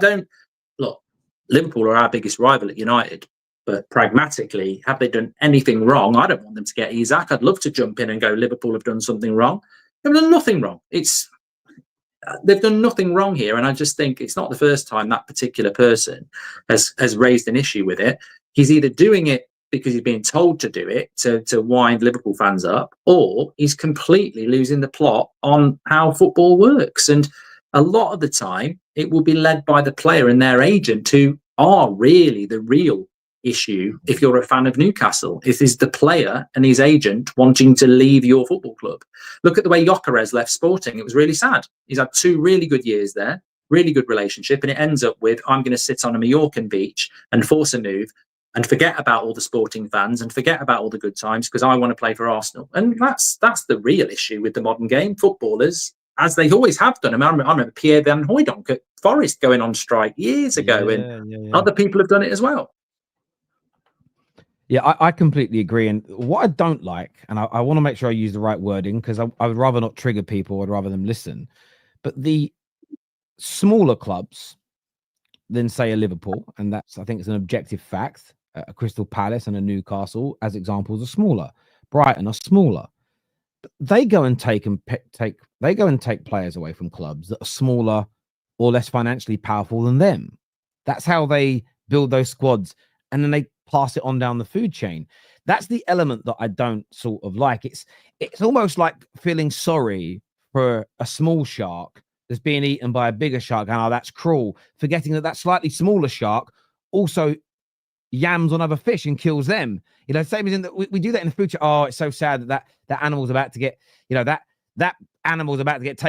Look, Liverpool are our biggest rival at United. But pragmatically, have they done anything wrong? I don't want them to get Isak. I'd love to jump in and go, Liverpool have done something wrong. They've done nothing wrong. They've done nothing wrong here. And I just think it's not the first time that particular person has raised an issue with it. He's either doing it because he's being told to do it to wind Liverpool fans up, or he's completely losing the plot on how football works. And a lot of the time, it will be led by the player and their agent, who are really the real issue. If you're a fan of Newcastle, it is the player and his agent wanting to leave your football club. Look at the way Gyökeres left Sporting. It was really sad. He's had 2 really good years there, really good relationship, and it ends up with, I'm going to sit on a Mallorcan beach and force a move and forget about all the Sporting fans and forget about all the good times because I want to play for Arsenal. And that's the real issue with the modern game. Footballers, as they always have done. I remember Pierre Van Hooijdonk at Forest going on strike years ago, and other people have done it as well. Yeah, I completely agree. And what I don't like, and I want to make sure I use the right wording, because I would rather not trigger people, I'd rather them listen. But the smaller clubs than, say, a Liverpool, and that's, I think it's an objective fact, a Crystal Palace and a Newcastle, as examples, are smaller. Brighton are smaller. But they go and take players away from clubs that are smaller or less financially powerful than them. That's how they build those squads, and then they pass it on down the food chain. That's the element that I don't sort of like. It's almost like feeling sorry for a small shark that's being eaten by a bigger shark. And, oh, that's cruel, forgetting that slightly smaller shark also yams on other fish and kills them. You know, same as in that we do that in the future. Oh, it's so sad that animal's about to get, you know, that animal's about to get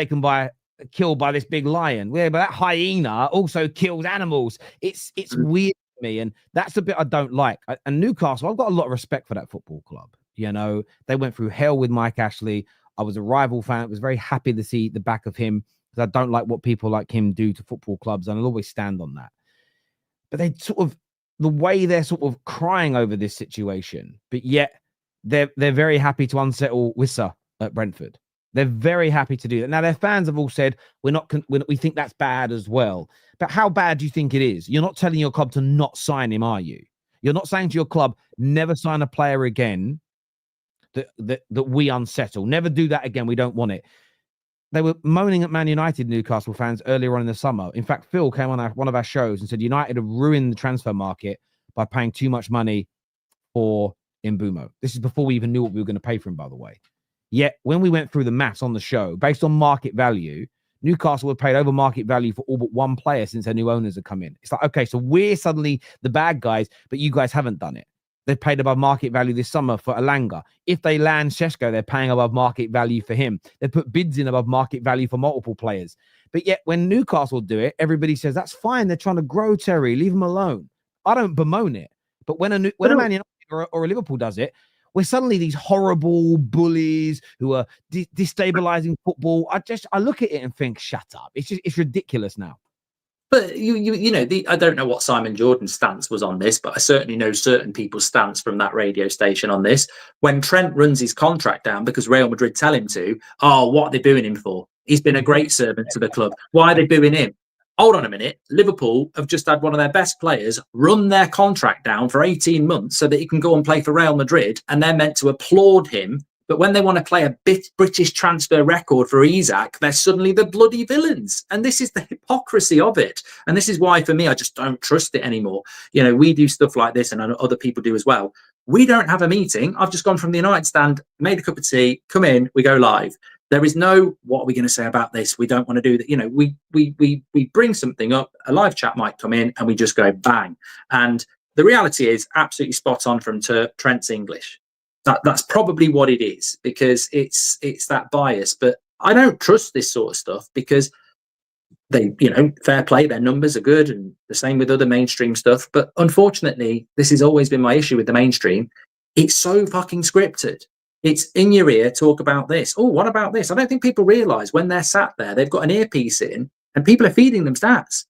killed by this big lion. Yeah, but that hyena also kills animals. It's weird to me, and that's the bit I don't like. And Newcastle, I've got a lot of respect for that football club. You know, they went through hell with Mike Ashley. I was a rival fan. I was very happy to see the back of him, because I don't like what people like him do to football clubs, and I'll always stand on that. But they sort of, the way they're sort of crying over this situation, but yet they're very happy to unsettle Wissa at Brentford. They're very happy to do that. Now, their fans have all said, we think that's bad as well. But how bad do you think it is? You're not telling your club to not sign him, are you? You're not saying to your club, never sign a player again that we unsettle. Never do that again. We don't want it. They were moaning at Man United Newcastle fans earlier on in the summer. In fact, Phil came on one of our shows and said United have ruined the transfer market by paying too much money for Mbeumo. This is before we even knew what we were going to pay for him, by the way. Yet, when we went through the maths on the show, based on market value, Newcastle had paid over market value for all but one player since their new owners had come in. It's like, okay, so we're suddenly the bad guys, but you guys haven't done it. They paid above market value this summer for Elanga. If they land Sesko, they're paying above market value for him. They put bids in above market value for multiple players. But yet, when Newcastle do it, everybody says, that's fine. They're trying to grow, Terry. Leave them alone. I don't bemoan it. But when a Man United or a Liverpool does it, we're suddenly these horrible bullies who are destabilizing football. I look at it and think, shut up. It's ridiculous now. But you know, I don't know what Simon Jordan's stance was on this, but I certainly know certain people's stance from that radio station on this. When Trent runs his contract down because Real Madrid tell him to, oh, what are they booing him for? He's been a great servant to the club. Why are they booing him? Hold on a minute. Liverpool have just had one of their best players run their contract down for 18 months so that he can go and play for Real Madrid, and they're meant to applaud him. But when they want to play a British transfer record for Isak, they're suddenly the bloody villains. And this is the hypocrisy of it. And this is why, for me, I just don't trust it anymore. You know, we do stuff like this, and I know other people do as well. We don't have a meeting. I've just gone from the United stand, made a cup of tea, come in, we go live. There is no, what are we going to say about this? We don't want to do that. You know, we bring something up, a live chat might come in, and we just go bang. And the reality is absolutely spot on from Trent's English. That's probably what it is, because it's that bias. But I don't trust this sort of stuff, because they, you know, fair play, their numbers are good, and the same with other mainstream stuff. But unfortunately, this has always been my issue with the mainstream. It's so fucking scripted. It's in your ear, talk about this. Oh, what about this? I don't think people realise when they're sat there, they've got an earpiece in and people are feeding them stats.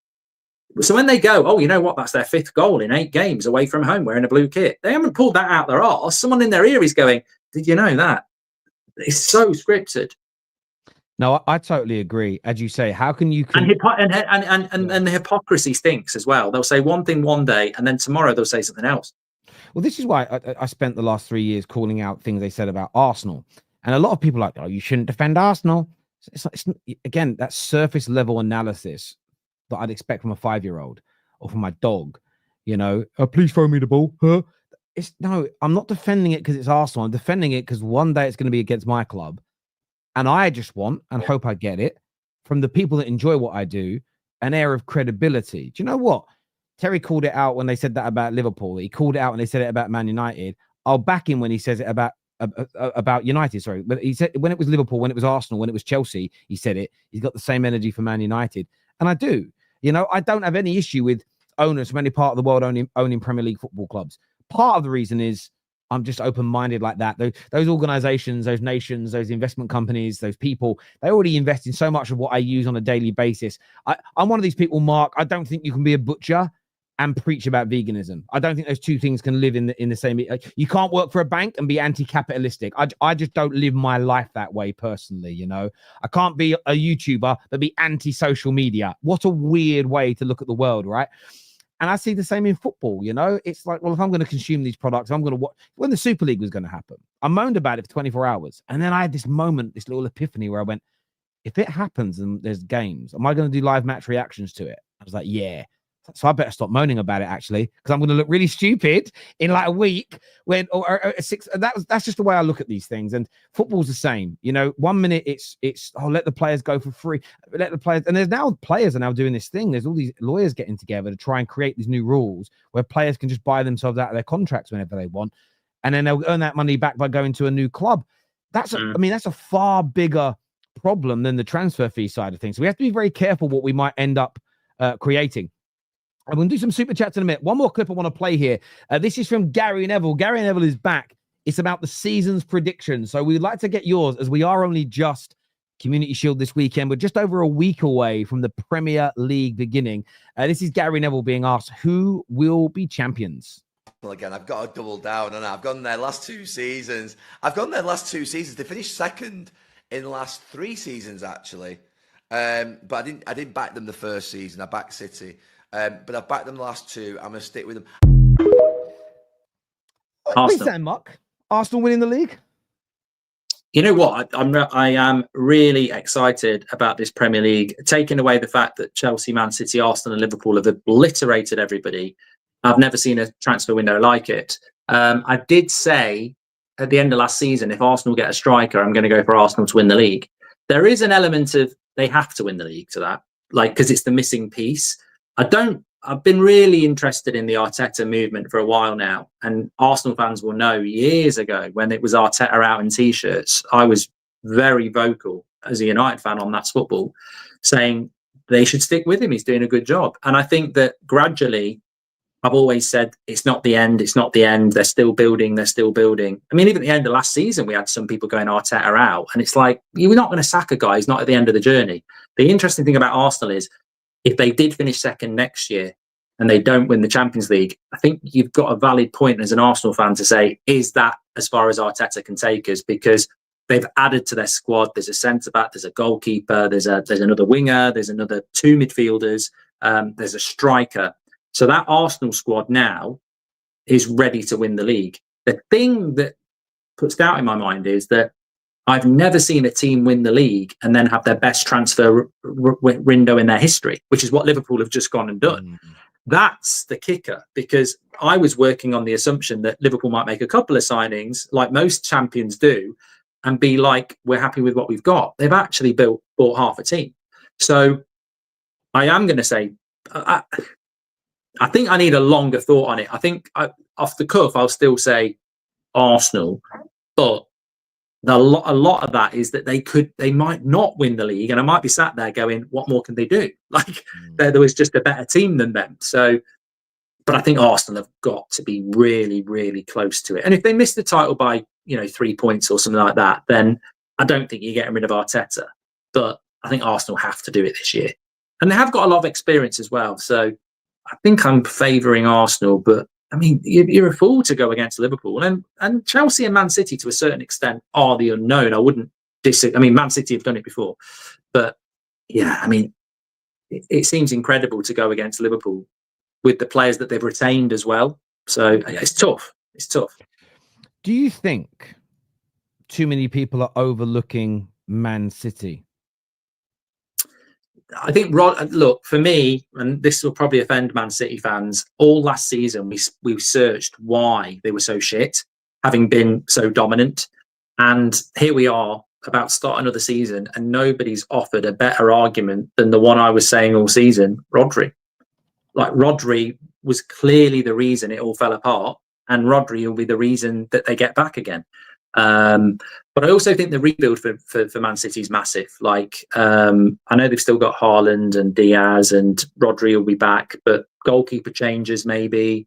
So when they go, oh, you know what? That's their 5th goal in 8 games away from home wearing a blue kit. They haven't pulled that out their arse. Someone in their ear is going, did you know that? It's so scripted. No, I totally agree. As you say, how can you... And the hypocrisy stinks as well. They'll say one thing one day, and then tomorrow they'll say something else. Well, this is why I spent the last 3 years calling out things they said about Arsenal. And a lot of people are like, oh, you shouldn't defend Arsenal. It's again, that surface level analysis that I'd expect from a 5-year-old or from my dog. You know, oh, please throw me the ball. Huh? No, I'm not defending it because it's Arsenal. I'm defending it because one day it's going to be against my club. And I just want, and hope I get it, from the people that enjoy what I do, an air of credibility. Do you know what? Terry called it out when they said that about Liverpool. He called it out when they said it about Man United. I'll back him when he says it about United. Sorry, but he said when it was Liverpool, when it was Arsenal, when it was Chelsea, he said it. He's got the same energy for Man United, and I do. You know, I don't have any issue with owners from any part of the world owning Premier League football clubs. Part of the reason is I'm just open-minded like that. Those organizations, those nations, those investment companies, those people, they already invest in so much of what I use on a daily basis. I'm one of these people, Mark. I don't think you can be a butcher and preach about veganism. I don't think those two things can live in the same. You can't work for a bank and be anti-capitalistic. I just don't live my life that way personally. You know, I can't be a YouTuber but be anti-social media. What a weird way to look at the world, right? And I see the same in football. You know, it's like, well, if I'm going to consume these products, I'm going to watch. When the Super League was going to happen, I moaned about it for 24 hours, and then I had this moment, this little epiphany where I went, if it happens and there's games, am I going to do live match reactions to it? I was like, yeah. So I better stop moaning about it, actually, because I'm going to look really stupid in like a week when or 6. That's just the way I look at these things. And football's the same. You know, 1 minute it's let the players go for free, let the players. And there's now players are now doing this thing. There's all these lawyers getting together to try and create these new rules where players can just buy themselves out of their contracts whenever they want, and then they'll earn that money back by going to a new club. That's that's a far bigger problem than the transfer fee side of things. So we have to be very careful what we might end up creating. I'm going to do some super chats in a minute. One more clip I want to play here. This is from Gary Neville. Gary Neville is back. It's about the season's predictions. So we'd like to get yours, as we are only just Community Shield this weekend. We're just over a week away from the Premier League beginning. This is Gary Neville being asked, who will be champions? Well, again, I've got to double down, and I've gone their last 2 seasons. They finished second in the last 3 seasons, actually. But I didn't back them the first season. I backed City. But I've backed them the last 2. I'm going to stick with them. Mark. Arsenal winning the league? You know what? I am really excited about this Premier League. Taking away the fact that Chelsea, Man City, Arsenal and Liverpool have obliterated everybody. I've never seen a transfer window like it. I did say at the end of last season, if Arsenal get a striker, I'm going to go for Arsenal to win the league. There is an element of they have to win the league to that, like, because it's the missing piece. I've been really interested in the Arteta movement for a while now, and Arsenal fans will know years ago when it was Arteta out in T-shirts, I was very vocal as a United fan on That's Football, saying they should stick with him. He's doing a good job. And I think that gradually, I've always said it's not the end. It's not the end. They're still building. I mean, even at the end of last season, we had some people going Arteta out, and it's like, you're not going to sack a guy who's not at the end of the journey. The interesting thing about Arsenal is, if they did finish second next year and they don't win the Champions League, I think you've got a valid point as an Arsenal fan to say, is that as far as Arteta can take us? Because they've added to their squad. There's a centre-back, there's a goalkeeper, there's another winger, there's another 2 midfielders, there's a striker. So that Arsenal squad now is ready to win the league. The thing that puts doubt in my mind is that I've never seen a team win the league and then have their best transfer window in their history, which is what Liverpool have just gone and done. That's the kicker, because I was working on the assumption that Liverpool might make a couple of signings, like most champions do, and be like, we're happy with what we've got. They've actually bought half a team. So I am going to say, I think I need a longer thought on it. I think off the cuff, I'll still say Arsenal, but a lot of that is that they might not win the league, and I might be sat there going, what more can they do? Like, there was just a better team than them. So, but I think Arsenal have got to be really, really close to it. And if they miss the title by 3 points or something like that, then I don't think you're getting rid of Arteta. But I think Arsenal have to do it this year, and they have got a lot of experience as well. So I think I'm favouring Arsenal, but I mean, you're a fool to go against Liverpool, and Chelsea and Man City to a certain extent are the unknown. I wouldn't disagree. I mean, Man City have done it before, but yeah, I mean, it seems incredible to go against Liverpool with the players that they've retained as well. So it's tough. It's tough. Do you think too many people are overlooking Man City? I think, look, for me, and this will probably offend Man City fans, all last season we searched why they were so shit, having been so dominant. And here we are about to start another season, and nobody's offered a better argument than the one I was saying all season, Rodri. Like, Rodri was clearly the reason it all fell apart, and Rodri will be the reason that they get back again. But I also think the rebuild for Man City is massive. Like, I know they've still got Haaland and Diaz, and Rodri will be back, but goalkeeper changes maybe.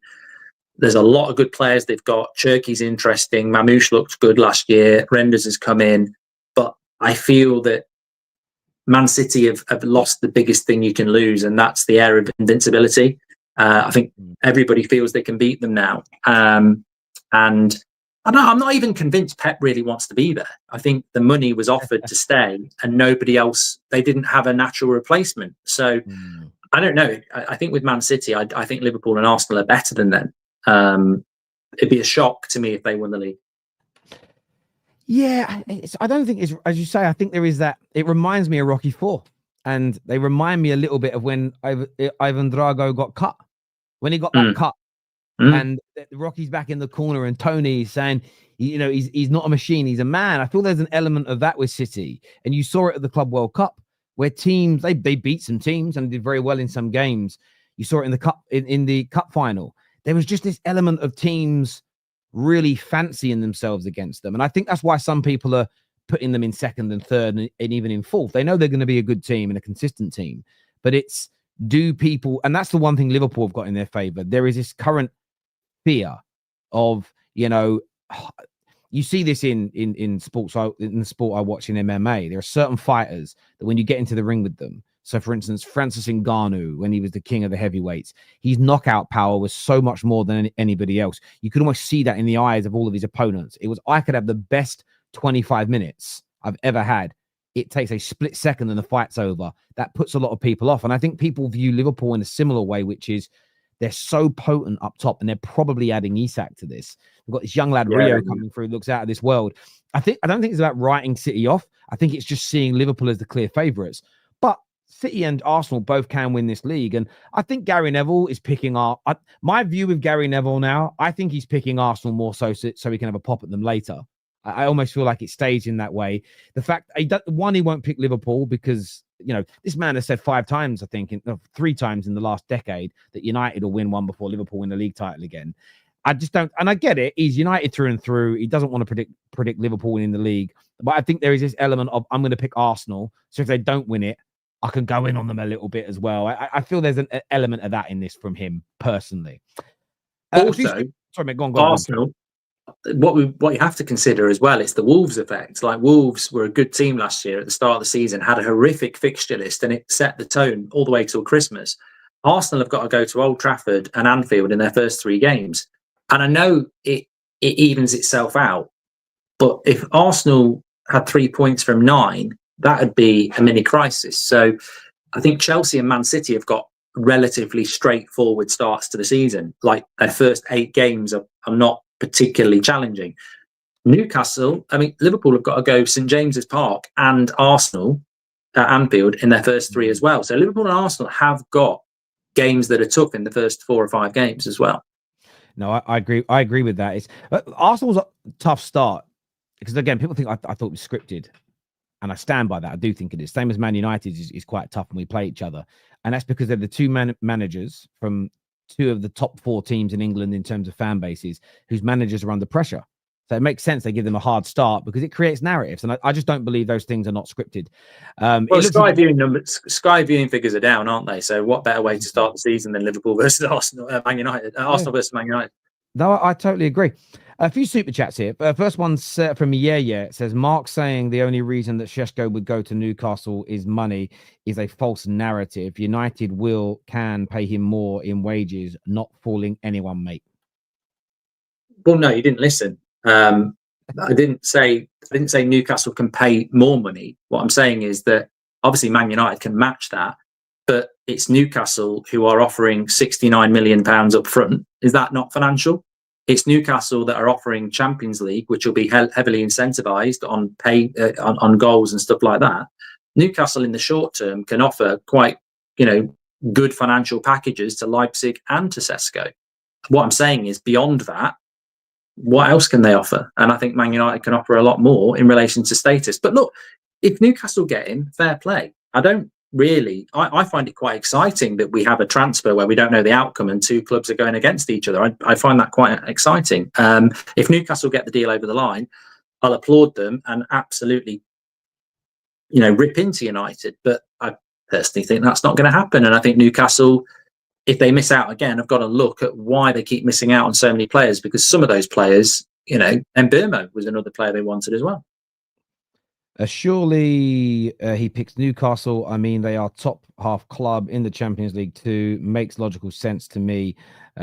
There's a lot of good players they've got. Cherki's interesting. Mamouche looked good last year. Renders has come in. But I feel that Man City have lost the biggest thing you can lose, and that's the air of invincibility. I think everybody feels they can beat them now. And I'm not even convinced Pep really wants to be there. I think the money was offered to stay and nobody else, they didn't have a natural replacement. So I don't know. I think with Man City, I think Liverpool and Arsenal are better than them. It'd be a shock to me if they won the league. Yeah, I don't think it's, as you say, I think there is that. It reminds me of Rocky IV. And they remind me a little bit of when Ivan Drago got cut. When he got that cut. And Rocky's back in the corner and Tony's saying, you know, he's not a machine, he's a man. I feel there's an element of that with City. And you saw it at the Club World Cup, where teams, they beat some teams and did very well in some games. You saw it in the cup, in the cup final. There was just this element of teams really fancying themselves against them. And I think that's why some people are putting them in second and third and even in fourth. They know they're going to be a good team and a consistent team. But it's, do people, and that's the one thing Liverpool have got in their favour. There is this current fear of, you know, you see this in sports. In the sport I watch in MMA, there are certain fighters that when you get into the ring with them. So, for instance, Francis Ngannou, when he was the king of the heavyweights, his knockout power was so much more than anybody else. You could almost see that in the eyes of all of his opponents. It was, I could have the best 25 minutes I've ever had. It takes a split second and the fight's over. That puts a lot of people off. And I think people view Liverpool in a similar way, which is they're so potent up top, and they're probably adding Isak to this. We've got this young lad, Rio, coming through, looks out of this world. I don't think it's about writing City off. I think it's just seeing Liverpool as the clear favourites. But City and Arsenal both can win this league. And I think Gary Neville is picking my view with Gary Neville now, I think he's picking Arsenal more so he can have a pop at them later. I almost feel like it's staged in that way. The fact, he won't pick Liverpool because, you know, this man has said 5 times, I think, 3 times in the last decade that United will win one before Liverpool win the league title again. I just don't, and I get it. He's United through and through. He doesn't want to predict Liverpool winning the league. But I think there is this element of, I'm going to pick Arsenal. So if they don't win it, I can go in on them a little bit as well. I feel there's an element of that in this from him personally. Also, sorry, mate, go on. Arsenal. What you have to consider as well, it's the Wolves effect. Like, Wolves were a good team last year at the start of the season, had a horrific fixture list, and it set the tone all the way till Christmas. Arsenal have got to go to Old Trafford and Anfield in their first 3 games. And I know it evens itself out, but if Arsenal had 3 points from 9, that would be a mini crisis. So I think Chelsea and Man City have got relatively straightforward starts to the season. Like, their first 8 games are not particularly challenging. Newcastle, I mean, Liverpool have got to go St James's Park and Arsenal at Anfield in their first 3 as well. So Liverpool and Arsenal have got games that are tough in the first 4 or 5 games as well. No, I agree. I agree with that. Arsenal's a tough start because, again, people think I thought it was scripted, and I stand by that. I do think it is. Same as Man United is quite tough, and we play each other, and that's because they're the 2 managers from 2 of the top 4 teams in England in terms of fan bases whose managers are under pressure. So it makes sense they give them a hard start because it creates narratives, and I just don't believe those things are not scripted. Well, Sky viewing figures are down, aren't they? So what better way to start the season than Liverpool versus Arsenal, Man United, Arsenal versus Man United? No, I totally agree. A few super chats here. First one's from It says, Mark saying the only reason that Sesko would go to Newcastle is money is a false narrative. United can pay him more in wages, not fooling anyone, mate. Well, no, you didn't listen. I didn't say Newcastle can pay more money. What I'm saying is that obviously Man United can match that, but it's Newcastle who are offering £69 million up front. Is that not financial? It's Newcastle that are offering Champions League, which will be heavily incentivized on pay, on goals and stuff like that. Newcastle in the short term can offer quite, good financial packages to Leipzig and to Sesko. What I'm saying is, beyond that, what else can they offer? And I think Man United can offer a lot more in relation to status. But look, if Newcastle get him, fair play. I find it quite exciting that we have a transfer where we don't know the outcome and 2 clubs are going against each other. I find that quite exciting. If Newcastle get the deal over the line, I'll applaud them and absolutely, rip into United. But I personally think that's not going to happen. And I think Newcastle, if they miss out again, I've got to look at why they keep missing out on so many players, because some of those players, Mbeumo was another player they wanted as well. Surely he picks Newcastle. I mean, they are top half club in the Champions League too. Makes logical sense to me.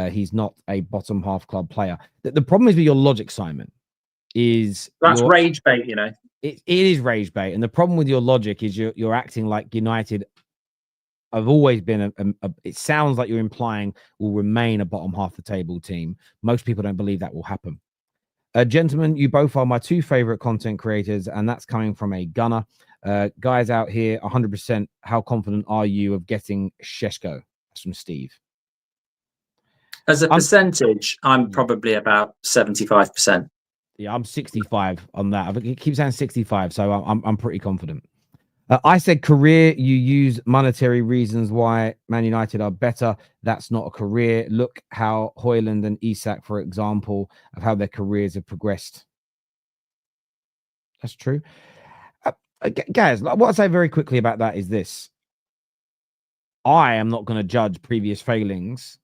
He's not a bottom half club player. The problem is with your logic, Simon, is that's rage bait, you know. It is rage bait. And the problem with your logic is you're acting like United have always been it sounds like you're implying will remain a bottom half the table team. Most people don't believe that will happen. Gentlemen, you both are my two favorite content creators, and that's coming from a gunner. Guys out here, 100%. How confident are you of getting Sesko? That's from Steve. As a percentage, I'm probably about 75%. Yeah, I'm 65 on that. I keep saying 65, so I'm pretty confident. I said career. You use monetary reasons why Man United are better. That's not a career. Look how Højlund and Isak, for example, of how their careers have progressed. That's true. Guys, what I say very quickly about that is this. I am not going to judge previous failings.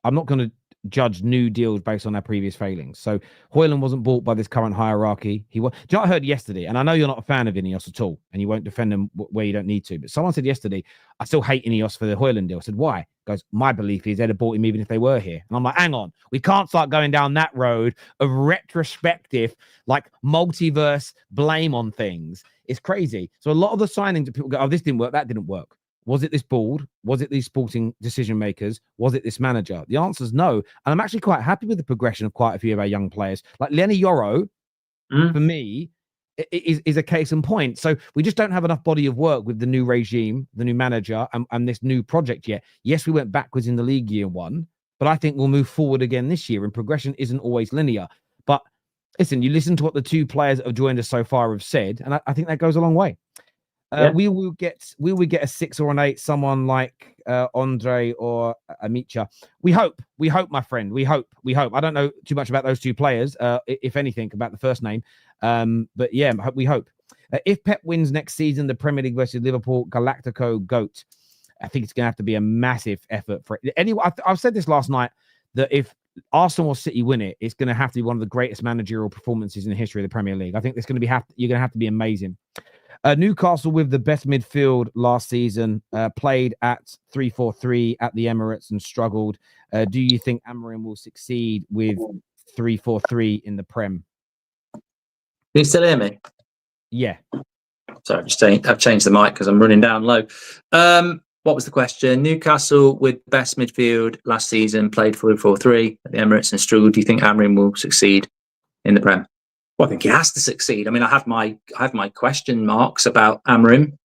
I'm not going to judge new deals based on their previous failings. So Højlund wasn't bought by this current hierarchy. He was. Do you know what I heard yesterday? And I know you're not a fan of Ineos at all, and you won't defend them where you don't need to. But someone said yesterday, I still hate Ineos for the Højlund deal. I said, why? He goes, my belief is they'd have bought him even if they were here. And I'm like, hang on, we can't start going down that road of retrospective, like multiverse blame on things. It's crazy. So a lot of the signings that people go, oh, this didn't work, that didn't work. Was it this board? Was it these sporting decision makers? Was it this manager? The answer is no. And I'm actually quite happy with the progression of quite a few of our young players. Like Lenny Yoro, for me, is a case in point. So we just don't have enough body of work with the new regime, the new manager, and this new project yet. Yes, we went backwards in the league year one, but I think we'll move forward again this year. And progression isn't always linear. But listen, you listen to what the two players that have joined us so far have said, and I think that goes a long way. We will get a 6 or an 8, someone like Andre or Amicha. We hope, my friend. We hope. I don't know too much about those two players, if anything, about the first name. But yeah, we hope. If Pep wins next season, the Premier League versus Liverpool, Galactico GOAT, I think it's going to have to be a massive effort for it. Anyway, I've said this last night that if Arsenal or City win it, it's going to have to be one of the greatest managerial performances in the history of the Premier League. I think it's going to be you're going to have to be amazing. Newcastle with the best midfield last season, played at 3-4-3 at the Emirates and struggled. Do you think Amorim will succeed with 3-4-3 in the Prem? Can you still hear me? Yeah. Sorry, I've changed the mic because I'm running down low. What was the question? Newcastle with best midfield last season, played 4-4-3 at the Emirates and struggled. Do you think Amorim will succeed in the Prem? Well, I think he has to succeed. I mean, I have my question marks about Amorim.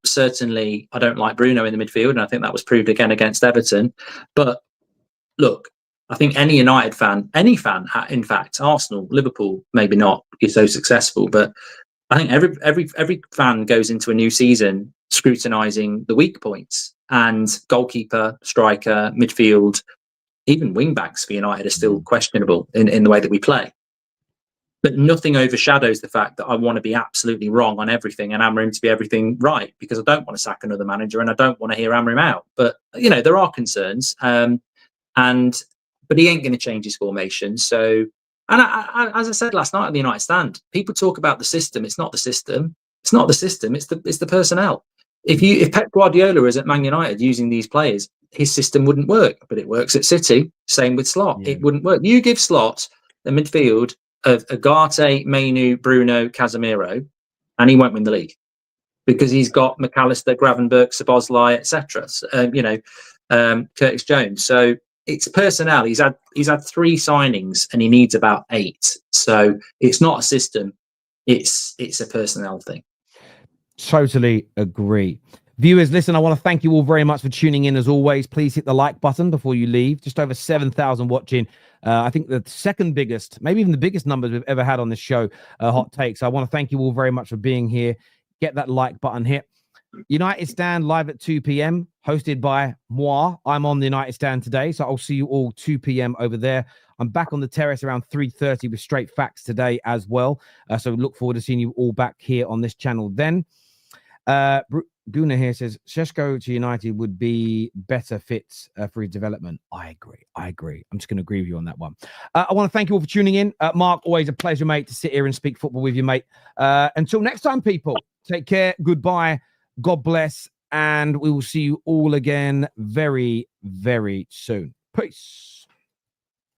Certainly, I don't like Bruno in the midfield, and I think that was proved again against Everton. But look, I think any United fan, any fan, in fact, Arsenal, Liverpool, maybe not, is so successful. But I think every fan goes into a new season scrutinising the weak points, and goalkeeper, striker, midfield, even wing backs for United are still questionable in the way that we play. But nothing overshadows the fact that I want to be absolutely wrong on everything and Amorim to be everything right, because I don't want to sack another manager and I don't want to hear Amorim out. But, you know, there are concerns. But he ain't going to change his formation. So, and as I said last night at the United stand, people talk about the system. It's not the system. It's not the system. It's the personnel. If Pep Guardiola was at Man United using these players, his system wouldn't work. But it works at City. Same with Slot. Yeah. It wouldn't work. You give Slot the midfield of Agate, Mainu, Bruno, Casemiro, and he won't win the league because he's got McAllister, Gravenberch, Szoboszlai, etc. Curtis Jones. So it's personnel. He's had 3 signings and he needs about 8. So it's not a system. It's a personnel thing. Totally agree. Viewers, listen, I want to thank you all very much for tuning in as always. Please hit the like button before you leave. Just over 7,000 watching. I think the second biggest, maybe even the biggest numbers we've ever had on this show, Hot Takes. I want to thank you all very much for being here. Get that like button hit. United Stand live at 2 p.m. hosted by moi. I'm on the United Stand today, so I'll see you all 2 p.m. over there. I'm back on the terrace around 3:30 with straight facts today as well. So look forward to seeing you all back here on this channel then. Guna here says Sesko to United would be better fits for his development. I agree. I'm just going to agree with you on that one. I want to thank you all for tuning in. Mark, always a pleasure, mate, to sit here and speak football with you, mate. Until next time, people, take care. Goodbye. God bless. And we will see you all again very, very soon. Peace.